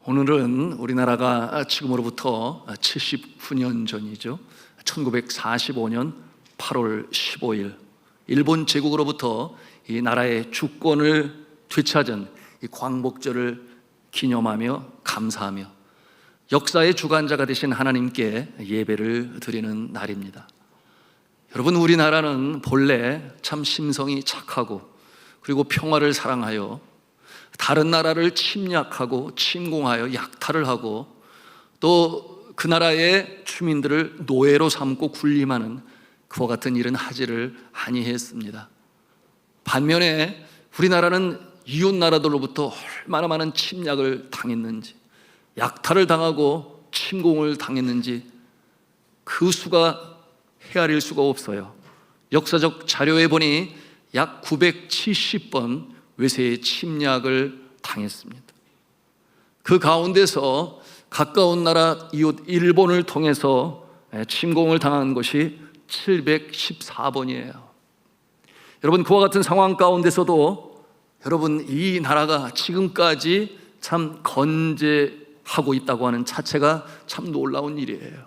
오늘은 우리나라가 지금으로부터 79년 전이죠. 1945년 8월 15일 일본 제국으로부터 이 나라의 주권을 되찾은 이 광복절을 기념하며 감사하며 역사의 주관자가 되신 하나님께 예배를 드리는 날입니다. 여러분, 우리나라는 본래 참 심성이 착하고 그리고 평화를 사랑하여 다른 나라를 침략하고 침공하여 약탈을 하고 또 그 나라의 주민들을 노예로 삼고 군림하는 그와 같은 일은 하지를 아니했습니다. 반면에 우리나라는 이웃 나라들로부터 얼마나 많은 침략을 당했는지, 약탈을 당하고 침공을 당했는지 그 수가 헤아릴 수가 없어요. 역사적 자료에 보니 약 970번 외세의 침략을 당했습니다. 그 가운데서 가까운 나라 이웃 일본을 통해서 침공을 당한 것이 714번이에요. 여러분, 그와 같은 상황 가운데서도 여러분, 이 나라가 지금까지 참 건재하고 있다고 하는 자체가 참 놀라운 일이에요.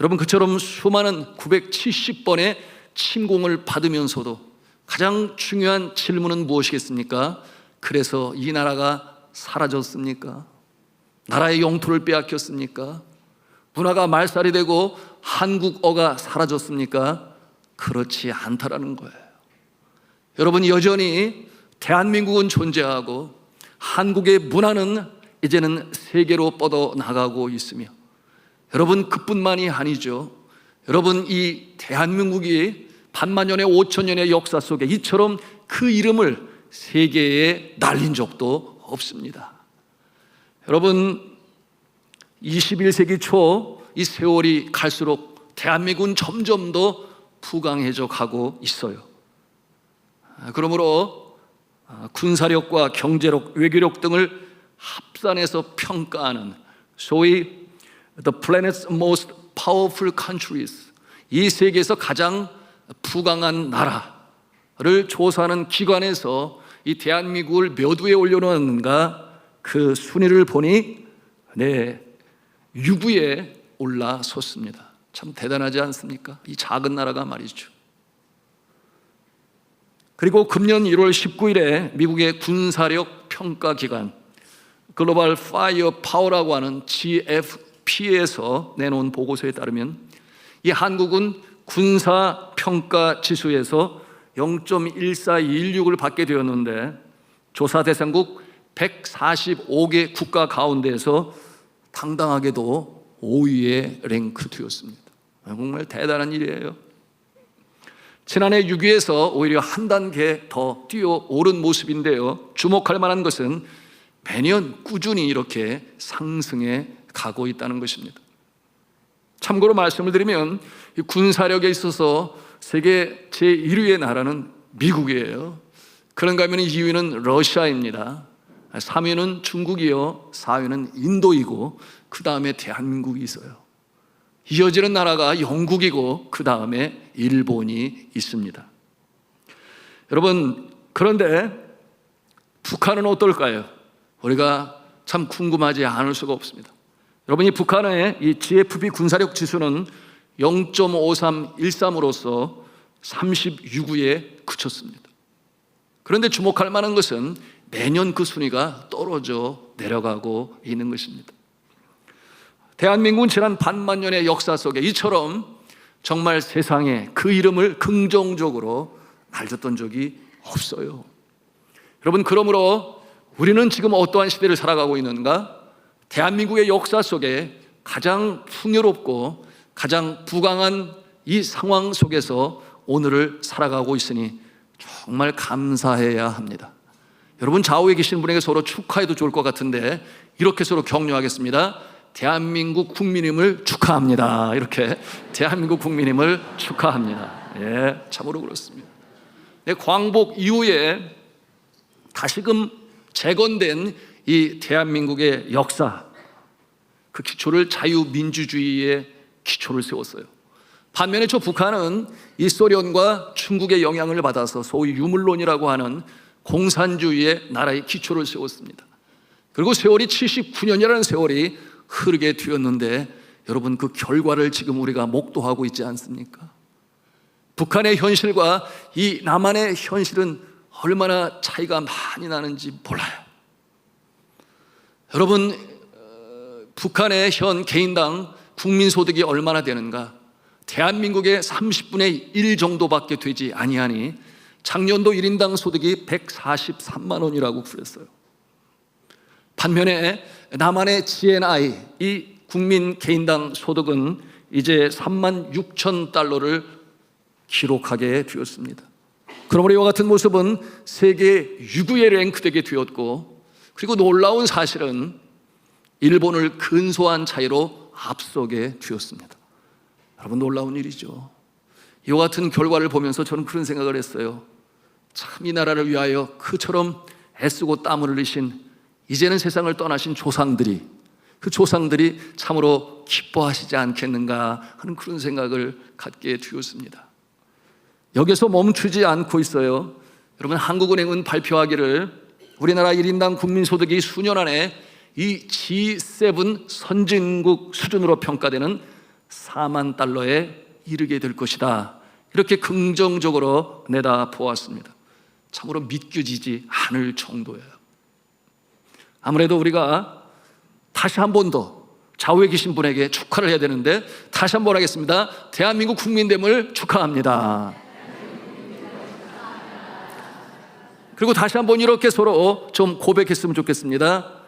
여러분, 그처럼 수많은 970번의 침공을 받으면서도 가장 중요한 질문은 무엇이겠습니까? 그래서 이 나라가 사라졌습니까? 나라의 영토를 빼앗겼습니까? 문화가 말살이 되고 한국어가 사라졌습니까? 그렇지 않다라는 거예요. 여러분, 여전히 대한민국은 존재하고 한국의 문화는 이제는 세계로 뻗어나가고 있으며, 여러분, 그뿐만이 아니죠. 여러분, 이 대한민국이 반만년의 5천년의 역사 속에 이처럼 그 이름을 세계에 날린 적도 없습니다. 여러분, 21세기 초 이 세월이 갈수록 대한민국은 점점 더 부강해져 가고 있어요. 그러므로 군사력과 경제력, 외교력 등을 합산해서 평가하는 소위 The planet's most powerful countries, 이 세계에서 가장 부강한 나라를 조사하는 기관에서 이 대한민국을 몇 위에 올려놓았는가, 그 순위를 보니 6위에 올라섰습니다. 참 대단하지 않습니까? 이 작은 나라가 말이죠. 그리고 금년 1월 19일에 미국의 군사력 평가 기관 글로벌 파이어 파워라고 하는 GFP에서 내놓은 보고서에 따르면 이 한국은 군사 평가 지수에서 0.1426을 받게 되었는데 조사 대상국 145개 국가 가운데에서 당당하게도 5위에 랭크되었습니다. 정말 대단한 일이에요. 지난해 6위에서 오히려 한 단계 더 뛰어오른 모습인데요, 주목할 만한 것은 매년 꾸준히 이렇게 상승해 가고 있다는 것입니다. 참고로 말씀을 드리면 군사력에 있어서 세계 제1위의 나라는 미국이에요. 그런가 하면 2위는 러시아입니다. 3위는 중국이요, 4위는 인도이고 그 다음에 대한민국이 있어요. 이어지는 나라가 영국이고 그 다음에 일본이 있습니다. 여러분, 그런데 북한은 어떨까요? 우리가 참 궁금하지 않을 수가 없습니다. 여러분, 이 북한의 이 GFP 군사력 지수는 0.5313으로서 36위에 그쳤습니다. 그런데 주목할 만한 것은 매년 그 순위가 떨어져 내려가고 있는 것입니다. 대한민국은 지난 반만년의 역사 속에 이처럼 정말 세상에 그 이름을 긍정적으로 날렸던 적이 없어요. 여러분, 그러므로 우리는 지금 어떠한 시대를 살아가고 있는가? 대한민국의 역사 속에 가장 풍요롭고 가장 부강한 이 상황 속에서 오늘을 살아가고 있으니 정말 감사해야 합니다. 여러분, 좌우에 계신 분에게 서로 축하해도 좋을 것 같은데 이렇게 서로 격려하겠습니다. 대한민국 국민임을 축하합니다. 이렇게 대한민국 국민임을 축하합니다. 예, 참으로 그렇습니다. 광복 이후에 다시금 재건된 이 대한민국의 역사, 그 기초를 자유민주주의의 기초를 세웠어요. 반면에 저 북한은 이 소련과 중국의 영향을 받아서 소위 유물론이라고 하는 공산주의의 나라의 기초를 세웠습니다. 그리고 세월이 79년이라는 세월이 흐르게 되었는데 여러분, 그 결과를 지금 우리가 목도하고 있지 않습니까? 북한의 현실과 이 남한의 현실은 얼마나 차이가 많이 나는지 몰라요. 여러분, 북한의 현 개인당 국민소득이 얼마나 되는가? 대한민국의 30분의 1 정도밖에 되지 아니하니 작년도 1인당 소득이 143만 원이라고 그랬어요. 반면에 남한의 GNI, 이 국민 개인당 소득은 이제 3만 6천 달러를 기록하게 되었습니다. 그러므로 이와 같은 모습은 세계 6위에 랭크되게 되었고, 그리고 놀라운 사실은 일본을 근소한 차이로 앞서게 되었습니다. 여러분, 놀라운 일이죠. 이와 같은 결과를 보면서 저는 그런 생각을 했어요. 참 이 나라를 위하여 그처럼 애쓰고 땀을 흘리신, 이제는 세상을 떠나신 조상들이, 그 조상들이 참으로 기뻐하시지 않겠는가 하는 그런 생각을 갖게 되었습니다. 여기서 멈추지 않고 있어요. 여러분, 한국은행은 발표하기를 우리나라 1인당 국민소득이 수년 안에 이 G7 선진국 수준으로 평가되는 4만 달러에 이르게 될 것이다, 이렇게 긍정적으로 내다보았습니다. 참으로 믿겨지지 않을 정도예요. 아무래도 우리가 다시 한 번 더 좌우에 계신 분에게 축하를 해야 되는데, 다시 한 번 하겠습니다. 대한민국 국민됨을 축하합니다. 그리고 다시 한번 이렇게 서로 좀 고백했으면 좋겠습니다.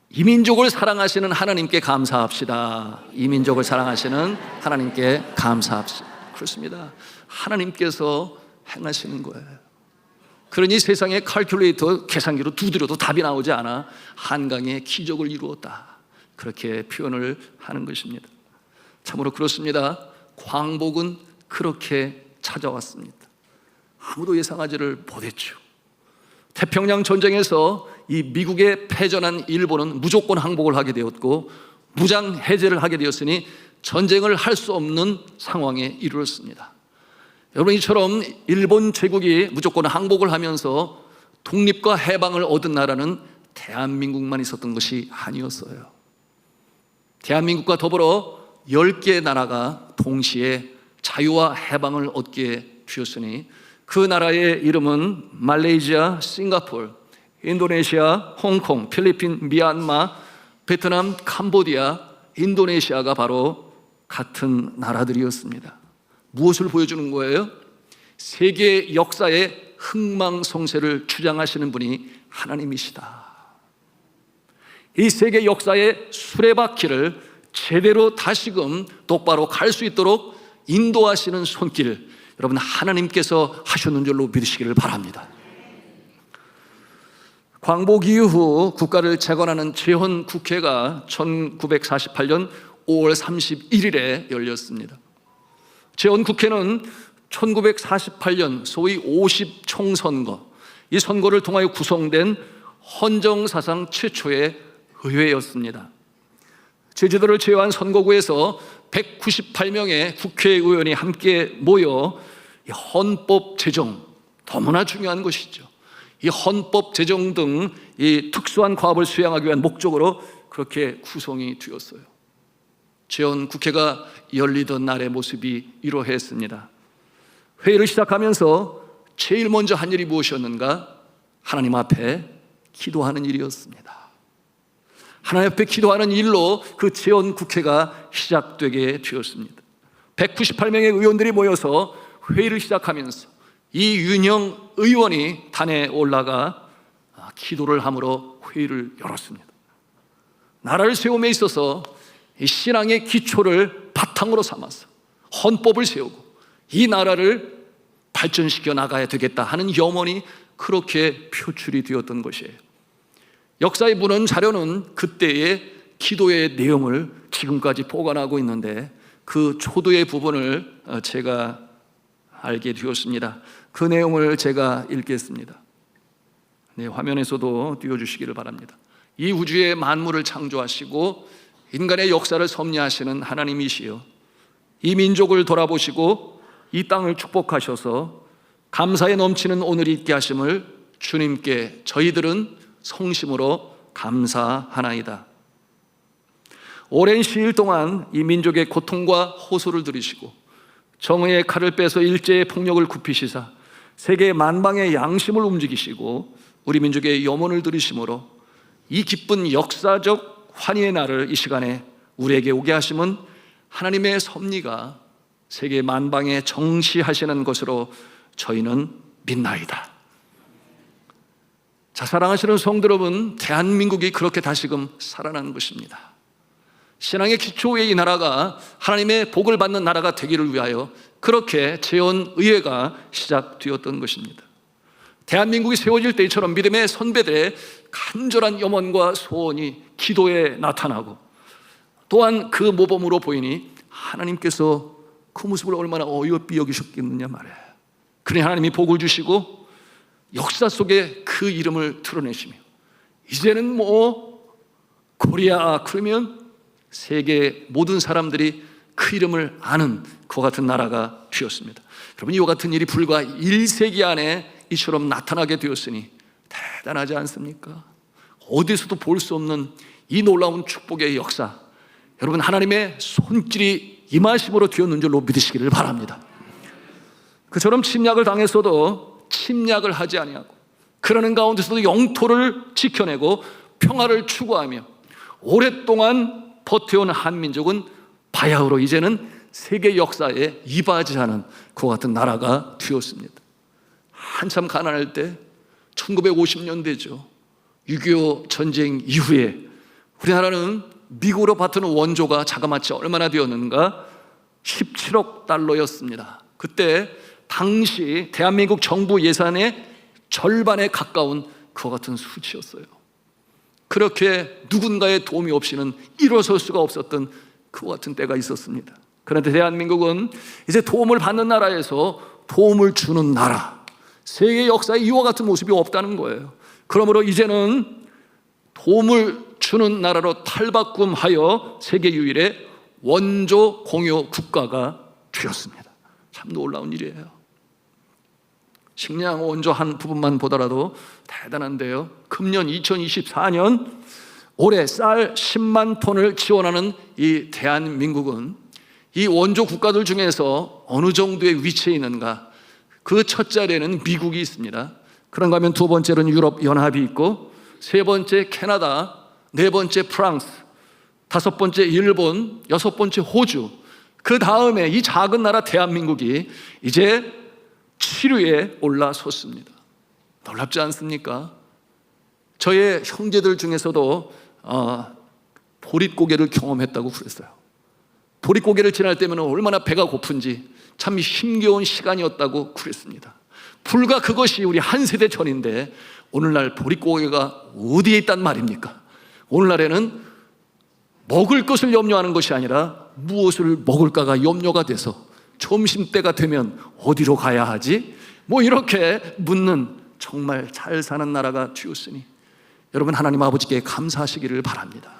이민족을 사랑하시는 하나님께 감사합시다. 이민족을 사랑하시는 하나님께 감사합시다. 그렇습니다. 하나님께서 행하시는 거예요. 그러니 세상의 칼큘레이터 계산기로 두드려도 답이 나오지 않아 한강의 기적을 이루었다, 그렇게 표현을 하는 것입니다. 참으로 그렇습니다. 광복은 그렇게 찾아왔습니다. 아무도 예상하지를 못했죠. 태평양 전쟁에서 이 미국에 패전한 일본은 무조건 항복을 하게 되었고 무장 해제를 하게 되었으니 전쟁을 할 수 없는 상황에 이르렀습니다. 여러분, 이처럼 일본 제국이 무조건 항복을 하면서 독립과 해방을 얻은 나라는 대한민국만 있었던 것이 아니었어요. 대한민국과 더불어 10개의 나라가 동시에 자유와 해방을 얻게 되었으니 그 나라의 이름은 말레이시아, 싱가포르, 인도네시아, 홍콩, 필리핀, 미얀마, 베트남, 캄보디아, 인도네시아가 바로 같은 나라들이었습니다. 무엇을 보여주는 거예요? 세계 역사의 흥망성쇠를 주장하시는 분이 하나님이시다. 이 세계 역사의 수레바퀴를 제대로 다시금 똑바로 갈 수 있도록 인도하시는 손길, 여러분, 하나님께서 하셨는 줄로 믿으시기를 바랍니다. 광복 이후 국가를 재건하는 재헌국회가 1948년 5월 31일에 열렸습니다. 재헌국회는 1948년 소위 50총선거, 이 선거를 통하여 구성된 헌정사상 최초의 의회였습니다. 제주도를 제외한 선거구에서 198명의 국회의원이 함께 모여 이 헌법 제정, 너무나 중요한 것이죠. 이 헌법 제정 등 이 특수한 과업을 수행하기 위한 목적으로 그렇게 구성이 되었어요. 재헌국회가 열리던 날의 모습이 이러했습니다. 회의를 시작하면서 제일 먼저 한 일이 무엇이었는가? 하나님 앞에 기도하는 일이었습니다. 하나님 앞에 기도하는 일로 그 재헌국회가 시작되게 되었습니다. 198명의 의원들이 모여서 회의를 시작하면서 이윤영 의원이 단에 올라가 기도를 함으로 회의를 열었습니다. 나라를 세움에 있어서 이 신앙의 기초를 바탕으로 삼아서 헌법을 세우고 이 나라를 발전시켜 나가야 되겠다 하는 염원이 그렇게 표출이 되었던 것이에요. 역사에 묻은 자료는 그때의 기도의 내용을 지금까지 보관하고 있는데 그 초도의 부분을 제가 알게 되었습니다. 그 내용을 제가 읽겠습니다. 네, 화면에서도 띄워주시기를 바랍니다. 이 우주의 만물을 창조하시고 인간의 역사를 섭리하시는 하나님이시여, 이 민족을 돌아보시고 이 땅을 축복하셔서 감사에 넘치는 오늘이 있게 하심을 주님께 저희들은 성심으로 감사하나이다. 오랜 시일 동안 이 민족의 고통과 호소를 들으시고 정의의 칼을 빼서 일제의 폭력을 굽히시사 세계 만방의 양심을 움직이시고 우리 민족의 염원을 들으심으로 이 기쁜 역사적 환희의 날을 이 시간에 우리에게 오게 하심은 하나님의 섭리가 세계 만방에 정시하시는 것으로 저희는 믿나이다. 자, 사랑하시는 성도 여러분, 대한민국이 그렇게 다시금 살아난 것입니다. 신앙의 기초의 이 나라가 하나님의 복을 받는 나라가 되기를 위하여 그렇게 재헌의회가 시작되었던 것입니다. 대한민국이 세워질 때처럼 믿음의 선배들의 간절한 염원과 소원이 기도에 나타나고 또한 그 모범으로 보이니 하나님께서 그 모습을 얼마나 어이없이 여기셨겠느냐 말이에요. 그러니 하나님이 복을 주시고 역사 속에 그 이름을 드러내시며 이제는 코리아 그러면 세계 모든 사람들이 그 이름을 아는 그와 같은 나라가 되었습니다. 여러분, 이와 같은 일이 불과 1세기 안에 이처럼 나타나게 되었으니 대단하지 않습니까? 어디서도 볼 수 없는 이 놀라운 축복의 역사, 여러분 하나님의 손길이 임하심으로 되었는 줄로 믿으시기를 바랍니다. 그처럼 침략을 당했어도 침략을 하지 아니하고 그러는 가운데서도 영토를 지켜내고 평화를 추구하며 오랫동안 버텨온 한민족은 바야흐로 이제는 세계 역사에 이바지하는 그와 같은 나라가 되었습니다. 한참 가난할 때 1950년대죠. 6.25 전쟁 이후에 우리나라는 미국으로 받는 원조가 자그마치 얼마나 되었는가? 17억 달러였습니다. 그때 당시 대한민국 정부 예산의 절반에 가까운 그와 같은 수치였어요. 그렇게 누군가의 도움이 없이는 일어설 수가 없었던 그와 같은 때가 있었습니다. 그런데 대한민국은 이제 도움을 받는 나라에서 도움을 주는 나라, 세계 역사에 이와 같은 모습이 없다는 거예요. 그러므로 이제는 도움을 주는 나라로 탈바꿈하여 세계 유일의 원조 공유 국가가 되었습니다. 참 놀라운 일이에요. 식량 원조 한 부분만 보더라도 대단한데요. 금년 2024년 올해 쌀 10만 톤을 지원하는 이 대한민국은 이 원조 국가들 중에서 어느 정도의 위치에 있는가? 그 첫 자리에는 미국이 있습니다. 그런가 하면 두 번째로는 유럽 연합이 있고 세 번째 캐나다, 네 번째 프랑스, 다섯 번째 일본, 여섯 번째 호주, 그 다음에 이 작은 나라 대한민국이 이제 7위에 올라섰습니다. 놀랍지 않습니까? 저의 형제들 중에서도 보릿고개를 경험했다고 그랬어요. 보릿고개를 지날 때면 얼마나 배가 고픈지 참 힘겨운 시간이었다고 그랬습니다. 불과 그것이 우리 한 세대 전인데 오늘날 보릿고개가 어디에 있단 말입니까? 오늘날에는 먹을 것을 염려하는 것이 아니라 무엇을 먹을까가 염려가 돼서 점심때가 되면 어디로 가야 하지? 이렇게 묻는 정말 잘 사는 나라가 되었으니 여러분 하나님 아버지께 감사하시기를 바랍니다.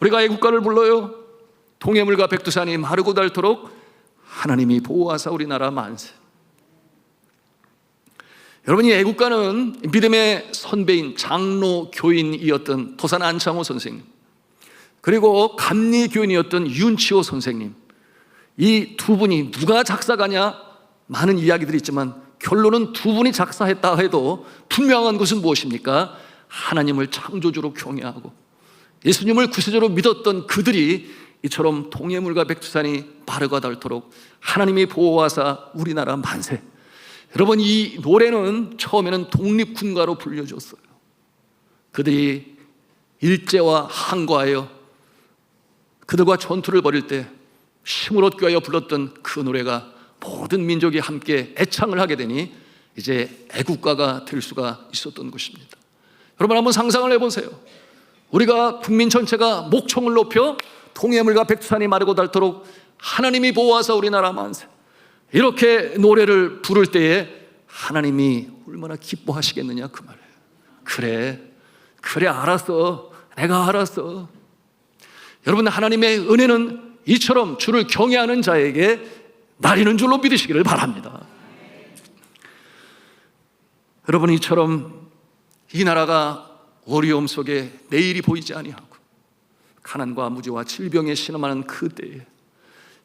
우리가 애국가를 불러요. 동해물과 백두산이 마르고 닳도록 하나님이 보호하사 우리나라 만세. 여러분, 이 애국가는 믿음의 선배인 장로 교인이었던 도산 안창호 선생님, 그리고 감리 교인이었던 윤치호 선생님, 이 두 분이 누가 작사가냐 많은 이야기들이 있지만 결론은 두 분이 작사했다 해도 분명한 것은 무엇입니까? 하나님을 창조주로 경외하고 예수님을 구세주로 믿었던 그들이 이처럼 동해물과 백두산이 마르고 닳도록 하나님이 보호하사 우리나라 만세. 여러분, 이 노래는 처음에는 독립군가로 불려졌어요. 그들이 일제와 항거하여 그들과 전투를 벌일 때 힘을 얻기 위하여 불렀던 그 노래가 모든 민족이 함께 애창을 하게 되니 이제 애국가가 될 수가 있었던 것입니다. 여러분 한번 상상을 해보세요. 우리가 국민 전체가 목청을 높여 동해물과 백두산이 마르고 닳도록 하나님이 보호하사 우리나라 만세, 이렇게 노래를 부를 때에 하나님이 얼마나 기뻐하시겠느냐 그 말이에요. 그래 알았어, 내가 알았어. 여러분, 하나님의 은혜는 이처럼 주를 경외하는 자에게 나리는 줄로 믿으시기를 바랍니다. 여러분, 이처럼 이 나라가 어려움 속에 내일이 보이지 아니하고 가난과 무지와 질병에 신음하는 그 때에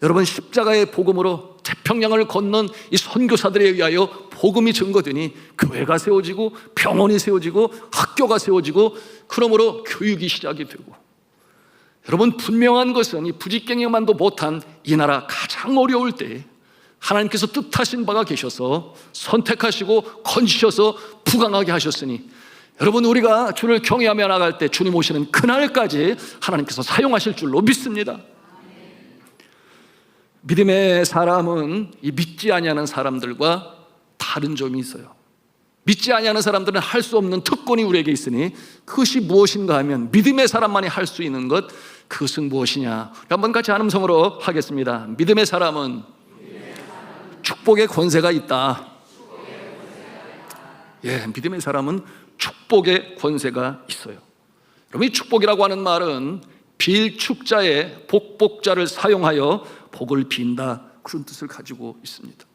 여러분, 십자가의 복음으로 태평양을 건넌 이 선교사들에 의하여 복음이 증거되니 교회가 세워지고 병원이 세워지고 학교가 세워지고 그러므로 교육이 시작이 되고, 여러분, 분명한 것은 이 부직갱행만도 못한 이 나라 가장 어려울 때에 하나님께서 뜻하신 바가 계셔서 선택하시고 건지셔서 부강하게 하셨으니, 여러분, 우리가 주를 경외하며 나갈 때 주님 오시는 그날까지 하나님께서 사용하실 줄로 믿습니다. 믿음의 사람은 이 믿지 아니하는 사람들과 다른 점이 있어요. 믿지 아니하는 사람들은 할 수 없는 특권이 우리에게 있으니 그것이 무엇인가 하면, 믿음의 사람만이 할 수 있는 것, 그것은 무엇이냐? 한번 같이 한 음성으로 하겠습니다. 믿음의 사람은 축복의 권세가 있다. 예, 믿음의 사람은 축복의 권세가 있어요. 여러분, 이 축복이라고 하는 말은 빌축자의 복복자를 사용하여 복을 빈다, 그런 뜻을 가지고 있습니다.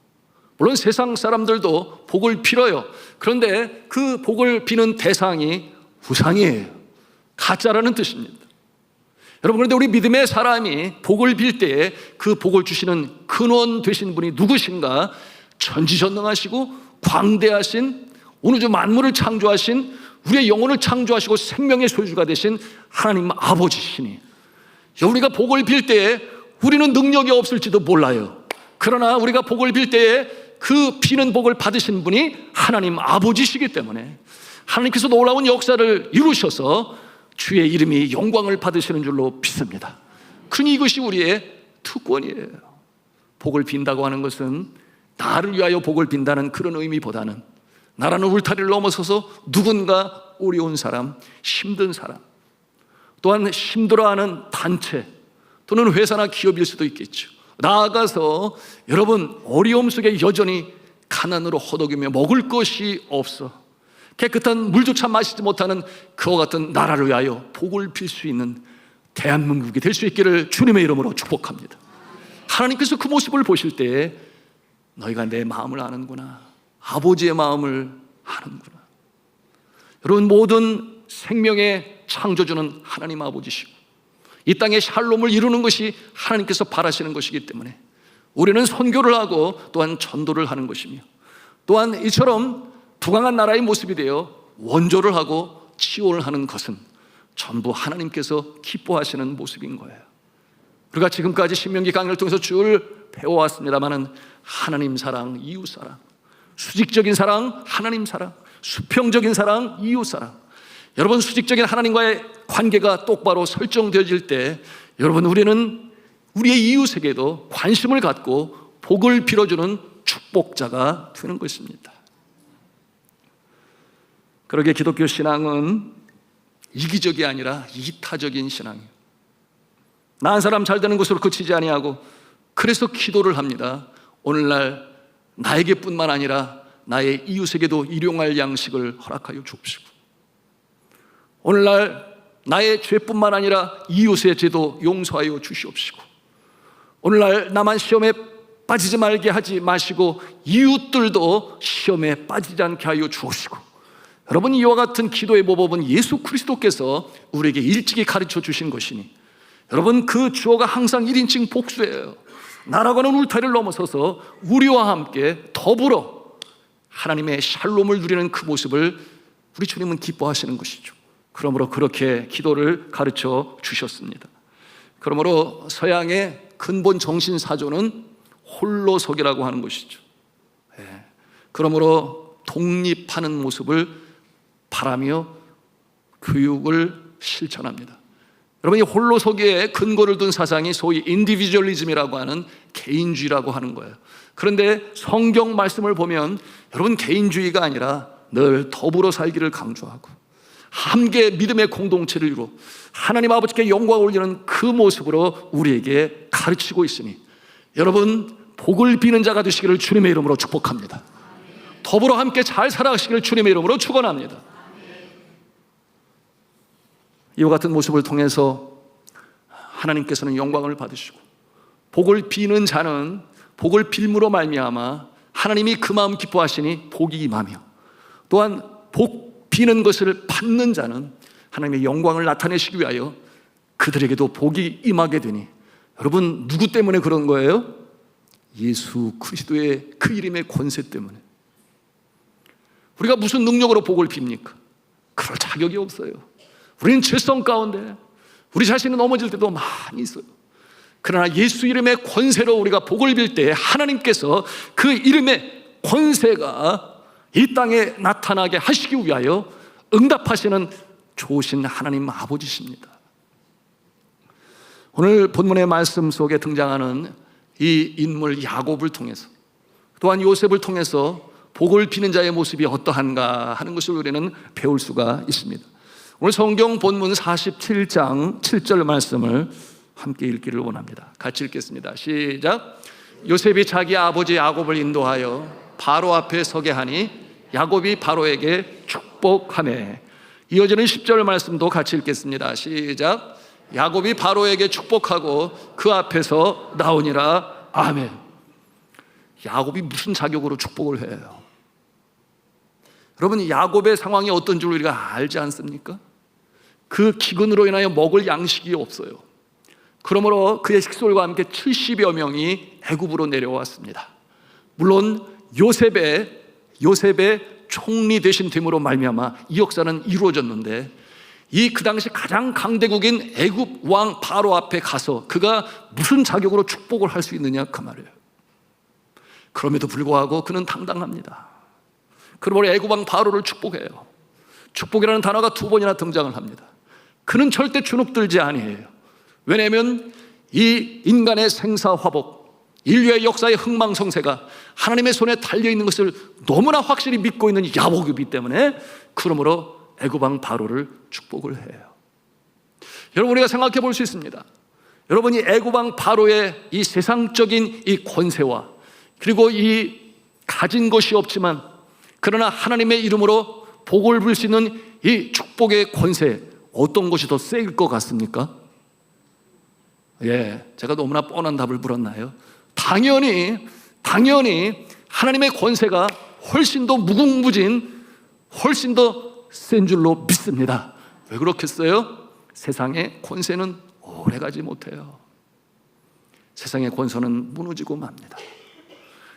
물론 세상 사람들도 복을 빌어요. 그런데 그 복을 비는 대상이 우상이에요. 가짜라는 뜻입니다. 여러분, 그런데 우리 믿음의 사람이 복을 빌 때에 그 복을 주시는 근원 되신 분이 누구신가? 전지전능하시고 광대하신, 우주 만물을 창조하신, 우리의 영혼을 창조하시고 생명의 소유주가 되신 하나님 아버지시니, 우리가 복을 빌 때에 우리는 능력이 없을지도 몰라요. 그러나 우리가 복을 빌 때에 그 비는 복을 받으신 분이 하나님 아버지시기 때문에 하나님께서 놀라운 역사를 이루셔서 주의 이름이 영광을 받으시는 줄로 믿습니다. 그러니 이것이 우리의 특권이에요. 복을 빈다고 하는 것은 나를 위하여 복을 빈다는 그런 의미보다는 나라는 울타리를 넘어서서 누군가 어려운 사람, 힘든 사람, 또한 힘들어하는 단체 또는 회사나 기업일 수도 있겠죠. 나아가서 여러분, 어려움 속에 여전히 가난으로 허덕이며 먹을 것이 없어 깨끗한 물조차 마시지 못하는 그와 같은 나라를 위하여 복을 빌 수 있는 대한민국이 될 수 있기를 주님의 이름으로 축복합니다. 하나님께서 그 모습을 보실 때에 너희가 내 마음을 아는구나, 아버지의 마음을 아는구나. 여러분, 모든 생명의 창조주는 하나님 아버지시고 이 땅에 샬롬을 이루는 것이 하나님께서 바라시는 것이기 때문에 우리는 선교를 하고 또한 전도를 하는 것이며, 또한 이처럼 부강한 나라의 모습이 되어 원조를 하고 치유를 하는 것은 전부 하나님께서 기뻐하시는 모습인 거예요. 우리가 지금까지 신명기 강의를 통해서 쭉 배워왔습니다마는 하나님 사랑, 이웃 사랑, 수직적인 사랑, 하나님 사랑, 수평적인 사랑, 이웃 사랑. 여러분, 수직적인 하나님과의 관계가 똑바로 설정되어질 때 여러분, 우리는 우리의 이웃에게도 관심을 갖고 복을 빌어주는 축복자가 되는 것입니다. 그러게 기독교 신앙은 이기적이 아니라 이타적인 신앙이에요. 나은 사람 잘 되는 것으로 그치지 아니하고, 그래서 기도를 합니다. 오늘날 나에게뿐만 아니라 나의 이웃에게도 일용할 양식을 허락하여 주옵시고, 오늘날 나의 죄뿐만 아니라 이웃의 죄도 용서하여 주시옵시고, 오늘날 나만 시험에 빠지지 말게 하지 마시고 이웃들도 시험에 빠지지 않게 하여 주옵시고. 여러분, 이와 같은 기도의 모범은 예수 그리스도께서 우리에게 일찍이 가르쳐 주신 것이니, 여러분, 그 주어가 항상 1인칭 복수예요. 나라고 하는 울타리를 넘어서서 우리와 함께 더불어 하나님의 샬롬을 누리는 그 모습을 우리 주님은 기뻐하시는 것이죠. 그러므로 그렇게 기도를 가르쳐 주셨습니다. 그러므로 서양의 근본 정신사조는 홀로서기라고 하는 것이죠. 그러므로 독립하는 모습을 바라며 교육을 실천합니다. 여러분, 이 홀로서기에 근거를 둔 사상이 소위 인디비주얼리즘이라고 하는 개인주의라고 하는 거예요. 그런데 성경 말씀을 보면 여러분, 개인주의가 아니라 늘 더불어 살기를 강조하고 함께 믿음의 공동체를 이루어 하나님 아버지께 영광을 올리는 그 모습으로 우리에게 가르치고 있으니, 여러분, 복을 비는 자가 되시기를 주님의 이름으로 축복합니다. 더불어 함께 잘 살아가시기를 주님의 이름으로 축원합니다. 이와 같은 모습을 통해서 하나님께서는 영광을 받으시고 복을 비는 자는 복을 빌므로 말미암아 하나님이 그 마음 기뻐하시니 복이 임하며, 또한 복 비는 것을 받는 자는 하나님의 영광을 나타내시기 위하여 그들에게도 복이 임하게 되니. 여러분, 누구 때문에 그런 거예요? 예수 그리스도의 그 이름의 권세 때문에. 우리가 무슨 능력으로 복을 빕니까? 그럴 자격이 없어요. 우리는 죄성 가운데 우리 자신이 넘어질 때도 많이 있어요. 그러나 예수 이름의 권세로 우리가 복을 빌 때 하나님께서 그 이름의 권세가 이 땅에 나타나게 하시기 위하여 응답하시는 좋으신 하나님 아버지십니다. 오늘 본문의 말씀 속에 등장하는 이 인물 야곱을 통해서, 또한 요셉을 통해서 복을 비는 자의 모습이 어떠한가 하는 것을 우리는 배울 수가 있습니다. 오늘 성경 본문 47장 7절 말씀을 함께 읽기를 원합니다. 같이 읽겠습니다. 시작. 요셉이 자기 아버지 야곱을 인도하여 바로 앞에 서게 하니 야곱이 바로에게 축복하매. 이어지는 10절 말씀도 같이 읽겠습니다. 시작. 야곱이 바로에게 축복하고 그 앞에서 나오니라. 아멘. 야곱이 무슨 자격으로 축복을 해요? 여러분, 야곱의 상황이 어떤 줄 우리가 알지 않습니까? 그 기근으로 인하여 먹을 양식이 없어요. 그러므로 그의 식솔과 함께 70여 명이 애굽으로 내려왔습니다. 물론 요셉의 총리 되신 됨으로 말미암아 이 역사는 이루어졌는데, 이 그 당시 가장 강대국인 애굽 왕 바로 앞에 가서 그가 무슨 자격으로 축복을 할 수 있느냐 그 말이에요. 그럼에도 불구하고 그는 당당합니다. 그러므로 애굽 왕 바로를 축복해요. 축복이라는 단어가 2번이나 등장을 합니다. 그는 절대 주눅들지 아니에요. 왜냐하면 이 인간의 생사화복, 인류의 역사의 흥망성쇠가 하나님의 손에 달려있는 것을 너무나 확실히 믿고 있는 야곱이기 때문에, 그러므로 애굽 왕 바로를 축복을 해요. 여러분, 우리가 생각해 볼 수 있습니다. 여러분이 애굽 왕 바로의 이 세상적인 이 권세와, 그리고 이 가진 것이 없지만 그러나 하나님의 이름으로 복을 빌 수 있는 이 축복의 권세, 어떤 것이 더 세일 것 같습니까? 제가 너무나 뻔한 답을 물었나요? 당연히 하나님의 권세가 훨씬 더 무궁무진, 훨씬 더 센 줄로 믿습니다. 왜 그렇겠어요? 세상의 권세는 오래가지 못해요. 세상의 권세는 무너지고 맙니다.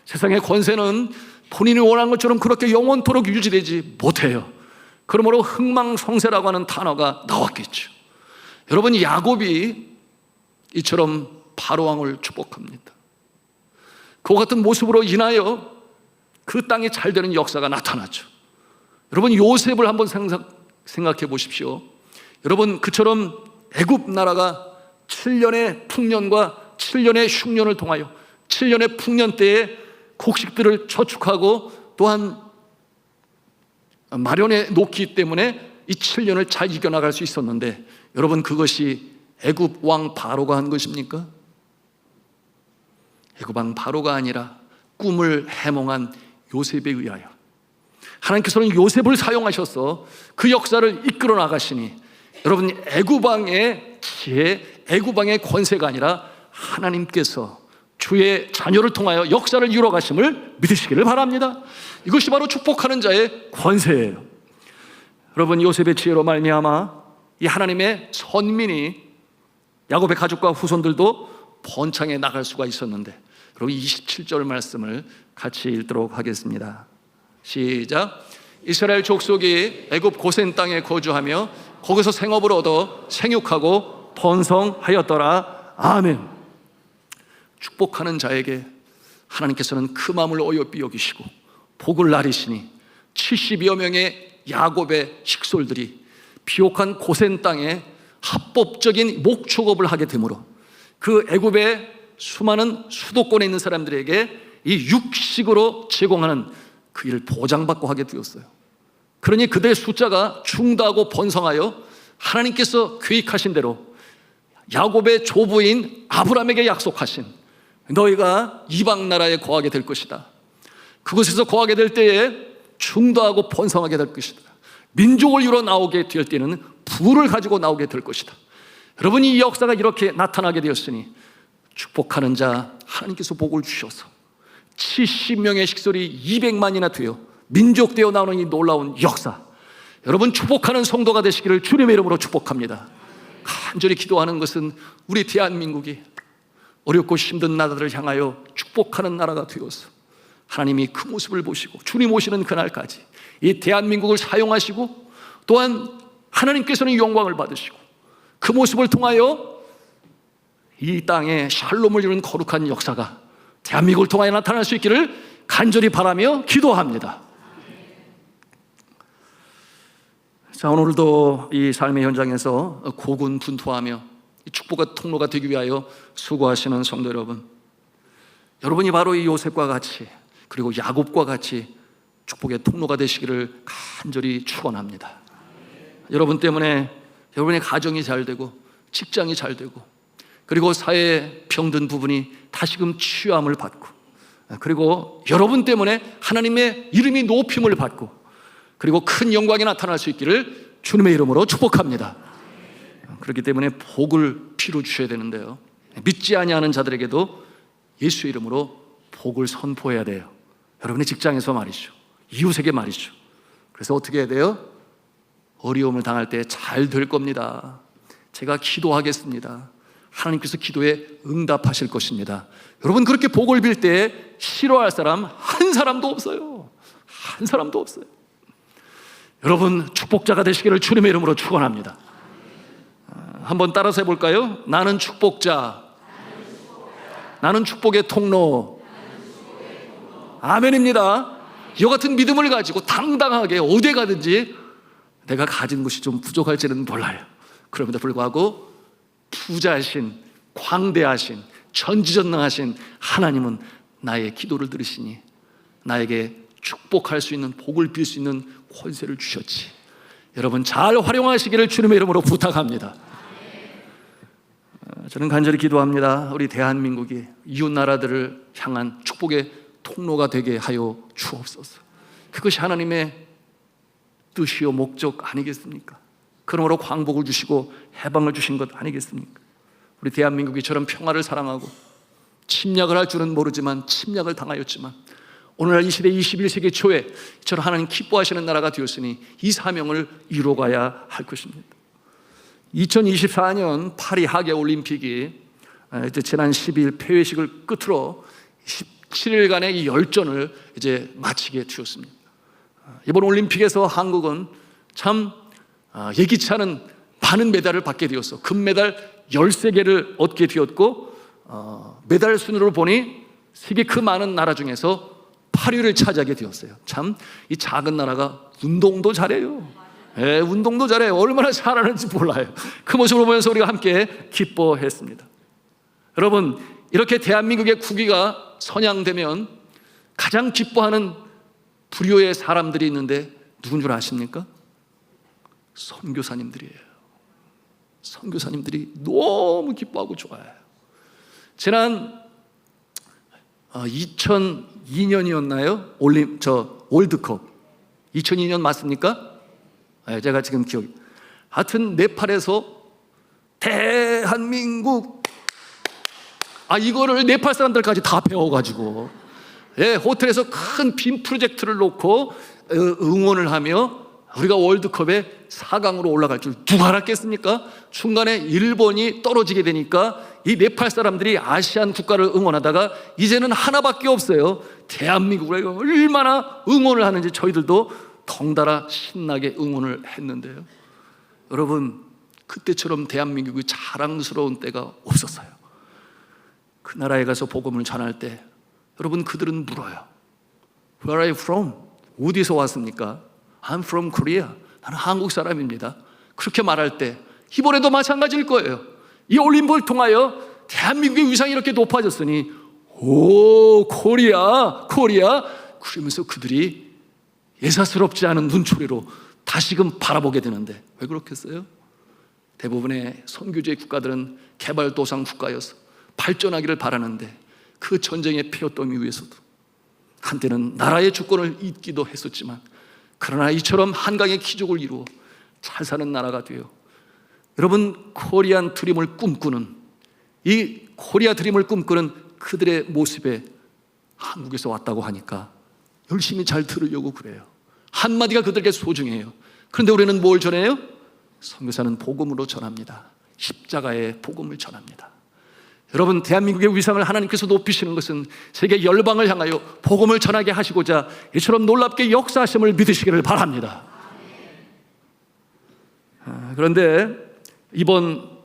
세상의 권세는 본인이 원하는 것처럼 그렇게 영원토록 유지되지 못해요. 그러므로 흥망성쇠라고 하는 단어가 나왔겠죠. 여러분, 야곱이 이처럼 바로왕을 축복합니다. 그와 같은 모습으로 인하여 그 땅이 잘 되는 역사가 나타나죠. 여러분, 요셉을 한번 생각해 보십시오. 여러분, 그처럼 애굽 나라가 7년의 풍년과 7년의 흉년을 통하여 7년의 풍년 때에 곡식들을 저축하고 또한 마련해 놓기 때문에 이 7년을 잘 이겨나갈 수 있었는데, 여러분, 그것이 애굽 왕 바로가 한 것입니까? 애굽 왕 바로가 아니라 꿈을 해몽한 요셉에 의하여 하나님께서는 요셉을 사용하셔서 그 역사를 이끌어 나가시니, 여러분, 애굽 왕의 지혜, 애굽 왕의 권세가 아니라 하나님께서 주의 자녀를 통하여 역사를 이루어 가심을 믿으시기를 바랍니다. 이것이 바로 축복하는 자의 권세예요. 여러분, 요셉의 지혜로 말미암아 이 하나님의 선민이, 야곱의 가족과 후손들도 번창해 나갈 수가 있었는데, 여러분 27절 말씀을 같이 읽도록 하겠습니다. 시작. 이스라엘 족속이 애굽 고센 땅에 거주하며 거기서 생업을 얻어 생육하고 번성하였더라. 아멘. 축복하는 자에게 하나님께서는 그 마음을 어여삐 여기시고 복을 나리시니 70여 명의 야곱의 식솔들이 비옥한 고센 땅에 합법적인 목축업을 하게 되므로 그 애굽의 수많은 수도권에 있는 사람들에게 이 육식으로 제공하는 그 일을 보장받고 하게 되었어요. 그러니 그들의 숫자가 충다하고 번성하여 하나님께서 계획하신 대로 야곱의 조부인 아브라함에게 약속하신, 너희가 이방 나라에 거하게 될 것이다. 그곳에서 거하게 될 때에 충다하고 번성하게 될 것이다. 민족을 이루어 나오게 될 때는 부를 가지고 나오게 될 것이다. 여러분이 이 역사가 이렇게 나타나게 되었으니 축복하는 자 하나님께서 복을 주셔서 70명의 식솔이 200만이나 되어 민족되어 나오는 이 놀라운 역사, 여러분 축복하는 성도가 되시기를 주님의 이름으로 축복합니다. 간절히 기도하는 것은 우리 대한민국이 어렵고 힘든 나라들을 향하여 축복하는 나라가 되어서 하나님이 그 모습을 보시고 주님 오시는 그날까지 이 대한민국을 사용하시고, 또한 하나님께서는 영광을 받으시고 그 모습을 통하여 이 땅에 샬롬을 이루는 거룩한 역사가 대한민국을 통하여 나타날 수 있기를 간절히 바라며 기도합니다. 자, 오늘도 이 삶의 현장에서 고군분투하며 축복의 통로가 되기 위하여 수고하시는 성도 여러분, 여러분이 바로 이 요셉과 같이, 그리고 야곱과 같이 축복의 통로가 되시기를 간절히 축원합니다. 여러분 때문에 여러분의 가정이 잘 되고 직장이 잘 되고, 그리고 사회에 병든 부분이 다시금 치유함을 받고, 그리고 여러분 때문에 하나님의 이름이 높임을 받고, 그리고 큰 영광이 나타날 수 있기를 주님의 이름으로 축복합니다. 그렇기 때문에 복을 피로 주셔야 되는데요, 믿지 아니하는 자들에게도 예수의 이름으로 복을 선포해야 돼요. 여러분의 직장에서 말이죠, 이웃에게 말이죠. 그래서 어떻게 해야 돼요? 어려움을 당할 때 잘 될 겁니다. 제가 기도하겠습니다. 하나님께서 기도에 응답하실 것입니다. 여러분, 그렇게 복을 빌 때 싫어할 사람 한 사람도 없어요. 한 사람도 없어요. 여러분 축복자가 되시기를 주님의 이름으로 축원합니다. 한번 따라서 해볼까요? 나는 축복자, 나는 축복의 통로. 아멘입니다. 이와 같은 믿음을 가지고 당당하게 어디에 가든지, 내가 가진 것이 좀 부족할지는 몰라요. 그럼에도 불구하고 부자하신, 광대하신, 전지전능하신 하나님은 나의 기도를 들으시니 나에게 축복할 수 있는, 복을 빌 수 있는 권세를 주셨지. 여러분 잘 활용하시기를 주님의 이름으로 부탁합니다. 저는 간절히 기도합니다. 우리 대한민국이 이웃 나라들을 향한 축복의 통로가 되게 하여 주옵소서. 그것이 하나님의 뜻이요 목적 아니겠습니까? 그러므로 광복을 주시고 해방을 주신 것 아니겠습니까? 우리 대한민국이 저런 평화를 사랑하고 침략을 할 줄은 모르지만 침략을 당하였지만, 오늘날 이 시대 21세기 초에 저런 하나님 기뻐하시는 나라가 되었으니 이 사명을 이루어가야 할 것입니다. 2024년 파리 하계올림픽이 이제 지난 10일 폐회식을 끝으로 17일간의 이 열전을 이제 마치게 되었습니다. 이번 올림픽에서 한국은 참 예기치 않은 많은 메달을 받게 되었어. 금메달 13개를 얻게 되었고, 메달 순으로 보니 세계 그 많은 나라 중에서 8위를 차지하게 되었어요. 참 이 작은 나라가 운동도 잘해요. 예, 운동도 잘해요. 얼마나 잘하는지 몰라요. 그 모습을 보면서 우리가 함께 기뻐했습니다. 여러분, 이렇게 대한민국의 국위가 선양되면 가장 기뻐하는 부류의 사람들이 있는데 누군 줄 아십니까? 선교사님들이에요. 선교사님들이 너무 기뻐하고 좋아해요. 지난 2002년이었나요? 월드컵 2002년 맞습니까? 네, 제가 지금 기억이. 하여튼 네팔에서 대한민국, 이거를 네팔 사람들까지 다 배워가지고, 예, 호텔에서 큰 빔 프로젝트를 놓고 응원을 하며 우리가 월드컵에 4강으로 올라갈 줄 누가 알았겠습니까? 중간에 일본이 떨어지게 되니까 이 네팔 사람들이 아시안 국가를 응원하다가 이제는 하나밖에 없어요. 대한민국을 얼마나 응원을 하는지 저희들도 덩달아 신나게 응원을 했는데요, 여러분 그때처럼 대한민국이 자랑스러운 때가 없었어요. 그 나라에 가서 복음을 전할 때 여러분 그들은 물어요. Where are you from? 어디서 왔습니까? I'm from Korea. 나는 한국 사람입니다. 그렇게 말할 때 이번에도 마찬가지일 거예요. 이 올림픽을 통하여 대한민국의 위상이 이렇게 높아졌으니 오 코리아 그러면서 그들이 예사스럽지 않은 눈초리로 다시금 바라보게 되는데, 왜 그렇겠어요? 대부분의 선교주의 국가들은 개발도상 국가여서 발전하기를 바라는데 그 전쟁의 피어더미 위에서도 한때는 나라의 주권을 잇기도 했었지만, 그러나 이처럼 한강의 기적을 이루어 잘 사는 나라가 되어 여러분 코리안 드림을 꿈꾸는 이 코리아 드림을 꿈꾸는 그들의 모습에 한국에서 왔다고 하니까 열심히 잘 들으려고 그래요. 한마디가 그들에게 소중해요. 그런데 우리는 뭘 전해요? 선교사는 복음으로 전합니다. 십자가의 복음을 전합니다. 여러분, 대한민국의 위상을 하나님께서 높이시는 것은 세계 열방을 향하여 복음을 전하게 하시고자 이처럼 놀랍게 역사하심을 믿으시기를 바랍니다. 그런데 이번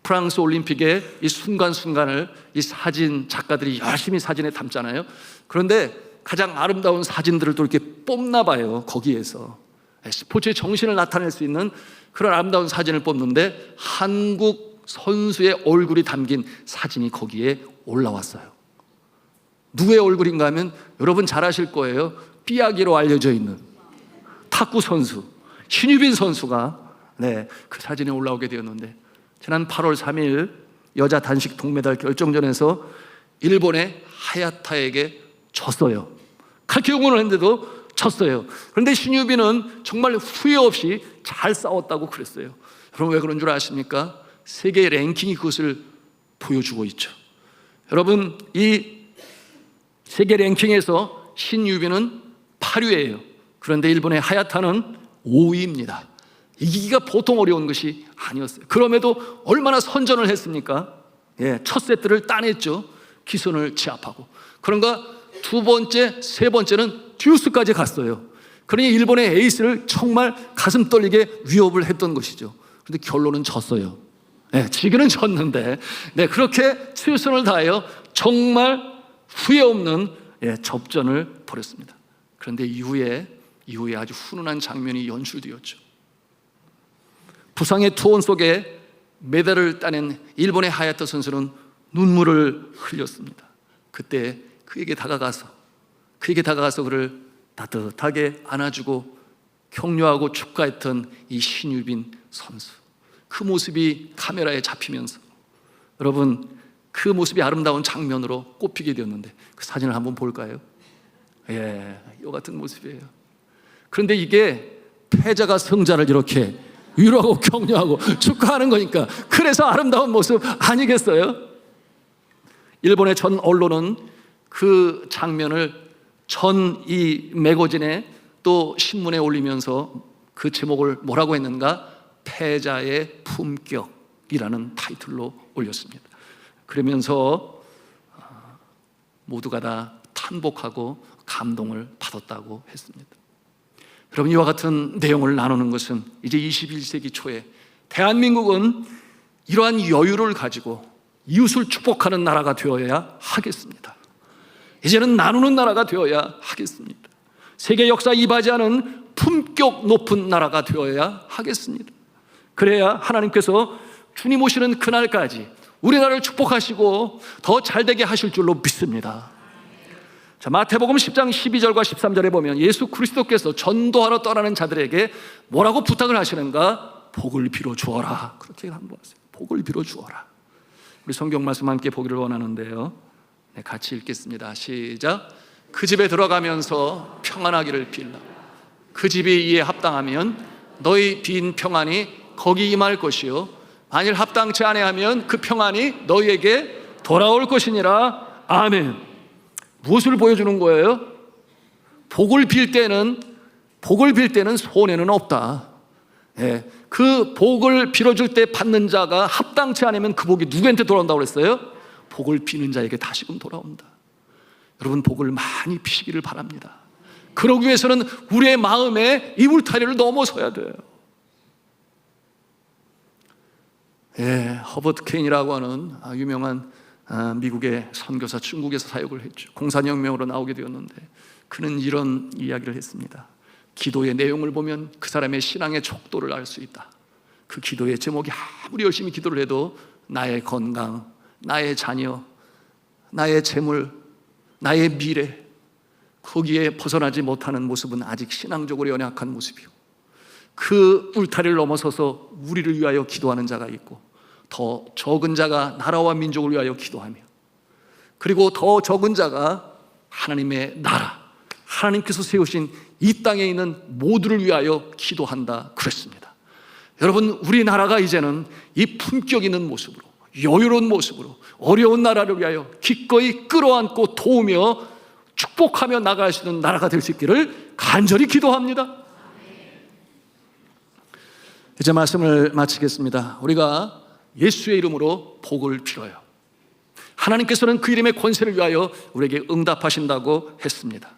프랑스 올림픽의 이 순간순간을 이 사진 작가들이 열심히 사진에 담잖아요. 그런데 가장 아름다운 사진들을 또 이렇게 뽑나 봐요. 거기에서 스포츠의 정신을 나타낼 수 있는 그런 아름다운 사진을 뽑는데 한국 선수의 얼굴이 담긴 사진이 거기에 올라왔어요. 누구의 얼굴인가 하면 여러분 잘 아실 거예요. 삐약이로 알려져 있는 탁구 선수 신유빈 선수가 그 사진에 올라오게 되었는데, 지난 8월 3일 여자 단식 동메달 결정전에서 일본의 하야타에게 졌어요. 그렇게 응원을 했는데도 졌어요. 그런데 신유빈은 정말 후회 없이 잘 싸웠다고 그랬어요. 여러분, 왜 그런 줄 아십니까? 세계 랭킹이 그것을 보여주고 있죠. 여러분, 이 세계 랭킹에서 신유빈은 8위예요. 그런데 일본의 하야타는 5위입니다. 이기기가 보통 어려운 것이 아니었어요. 그럼에도 얼마나 선전을 했습니까? 첫 세트를 따냈죠. 기선을 제압하고. 그런가 두 번째, 세 번째는 듀스까지 갔어요. 그러니 일본의 에이스를 정말 가슴 떨리게 위협을 했던 것이죠. 그런데 결론은 졌어요. 지기는 졌는데 그렇게 최선을 다하여 정말 후회 없는 접전을 벌였습니다. 그런데 이후에 아주 훈훈한 장면이 연출되었죠. 부상의 투혼 속에 메달을 따낸 일본의 하야타 선수는 눈물을 흘렸습니다. 그때 그에게 다가가서 그를 따뜻하게 안아주고 격려하고 축하했던 이 신유빈 선수, 그 모습이 카메라에 잡히면서 여러분, 그 모습이 아름다운 장면으로 꼽히게 되었는데 그 사진을 한번 볼까요? 이와 같은 모습이에요. 그런데 이게 패자가 승자를 이렇게 위로하고 격려하고 축하하는 거니까, 그래서 아름다운 모습 아니겠어요? 일본의 전 언론은 그 장면을 전 이 매거진에 또 신문에 올리면서 그 제목을 뭐라고 했는가? 패자의 품격이라는 타이틀로 올렸습니다. 그러면서 모두가 다 탄복하고 감동을 받았다고 했습니다. 여러분, 이와 같은 내용을 나누는 것은 이제 21세기 초에 대한민국은 이러한 여유를 가지고 이웃을 축복하는 나라가 되어야 하겠습니다. 이제는 나누는 나라가 되어야 하겠습니다. 세계 역사에 이바지하는 품격 높은 나라가 되어야 하겠습니다. 그래야 하나님께서 주님 오시는 그날까지 우리나라를 축복하시고 더 잘되게 하실 줄로 믿습니다. 자, 마태복음 10장 12절과 13절에 보면 예수 그리스도께서 전도하러 떠나는 자들에게 뭐라고 부탁을 하시는가? 복을 빌어 주어라. 그렇게 한번하세요. 복을 빌어 주어라. 우리 성경 말씀 함께 보기를 원하는데요. 같이 읽겠습니다. 시작. 그 집에 들어가면서 평안하기를 빌라. 그 집이 이에 합당하면 너희 빈 평안이 거기 임할 것이요, 만일 합당치 아니하면 그 평안이 너희에게 돌아올 것이니라. 아멘. 무엇을 보여주는 거예요? 복을 빌 때는 손해는 없다. 그 복을 빌어줄 때 받는 자가 합당치 않으면 그 복이 누구한테 돌아온다고 그랬어요? 복을 비는 자에게 다시금 돌아온다. 여러분, 복을 많이 비시기를 바랍니다. 그러기 위해서는 우리의 마음에 이 울타리를 넘어서야 돼요. 허버트 케인이라고 하는 유명한 미국의 선교사, 중국에서 사역을 했죠. 공산혁명으로 나오게 되었는데 그는 이런 이야기를 했습니다. 기도의 내용을 보면 그 사람의 신앙의 척도를 알 수 있다. 그 기도의 제목이 아무리 열심히 기도를 해도 나의 건강, 나의 자녀, 나의 재물, 나의 미래, 거기에 벗어나지 못하는 모습은 아직 신앙적으로 연약한 모습이요, 그 울타리를 넘어서서 우리를 위하여 기도하는 자가 있고, 더 적은 자가 나라와 민족을 위하여 기도하며, 그리고 더 적은 자가 하나님의 나라, 하나님께서 세우신 이 땅에 있는 모두를 위하여 기도한다 그랬습니다. 여러분, 우리나라가 이제는 이 품격 있는 모습으로, 여유로운 모습으로 어려운 나라를 위하여 기꺼이 끌어안고 도우며 축복하며 나갈 수 있는 나라가 될 수 있기를 간절히 기도합니다. 이제 말씀을 마치겠습니다. 우리가 예수의 이름으로 복을 빌어요. 하나님께서는 그 이름의 권세를 위하여 우리에게 응답하신다고 했습니다.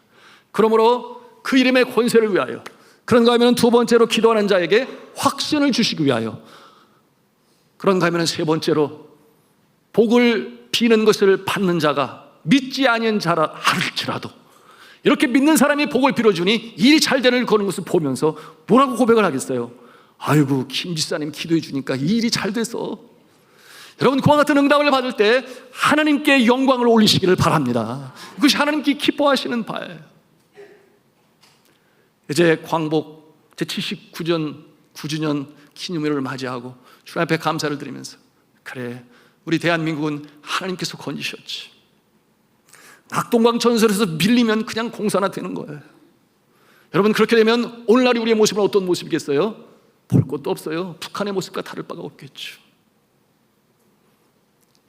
그러므로 그 이름의 권세를 위하여, 그런가 하면 두 번째로 기도하는 자에게 확신을 주시기 위하여, 그런가 하면 세 번째로 복을 비는 것을 받는 자가 믿지 아니한 자라 할지라도 이렇게 믿는 사람이 복을 빌어주니 일이 잘 되는 거는 것을 보면서 뭐라고 고백을 하겠어요? 아이고, 김 지사님 기도해 주니까 이 일이 잘 돼서. 여러분, 그와 같은 응답을 받을 때 하나님께 영광을 올리시기를 바랍니다. 그것이 하나님께 기뻐하시는 바예요. 이제 광복 제79전 9주년 기념일을 맞이하고 주님 앞에 감사를 드리면서, 그래, 우리 대한민국은 하나님께서 건지셨지. 낙동강 전설에서 밀리면 그냥 공사나 되는 거예요. 여러분, 그렇게 되면 오늘날 우리의 모습은 어떤 모습이겠어요? 볼 것도 없어요. 북한의 모습과 다를 바가 없겠죠.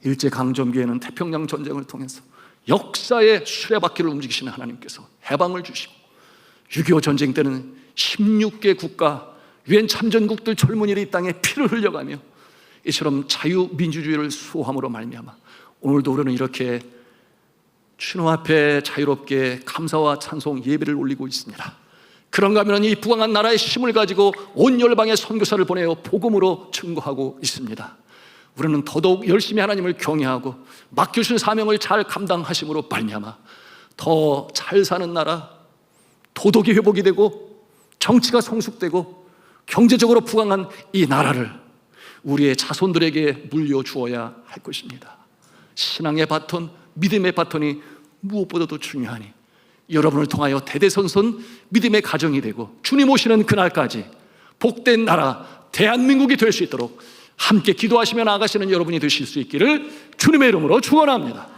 일제강점기에는 태평양 전쟁을 통해서 역사의 수레바퀴를 움직이시는 하나님께서 해방을 주시고, 6.25 전쟁 때는 16개 국가 유엔 참전국들 젊은이들이 이 땅에 피를 흘려가며 이처럼 자유민주주의를 수호함으로 말미암아 오늘도 우리는 이렇게 주님 앞에 자유롭게 감사와 찬송 예배를 올리고 있습니다. 그런가 하면 이 부강한 나라의 힘을 가지고 온 열방에 선교사를 보내어 복음으로 증거하고 있습니다. 우리는 더더욱 열심히 하나님을 경외하고 맡겨주신 사명을 잘 감당하심으로 말미암아 더 잘 사는 나라, 도덕이 회복이 되고 정치가 성숙되고 경제적으로 부강한 이 나라를 우리의 자손들에게 물려주어야 할 것입니다. 신앙의 바톤, 믿음의 바톤이 무엇보다도 중요하니 여러분을 통하여 대대손손 믿음의 가정이 되고 주님 오시는 그날까지 복된 나라 대한민국이 될 수 있도록 함께 기도하시며 나아가시는 여러분이 되실 수 있기를 주님의 이름으로 축원합니다.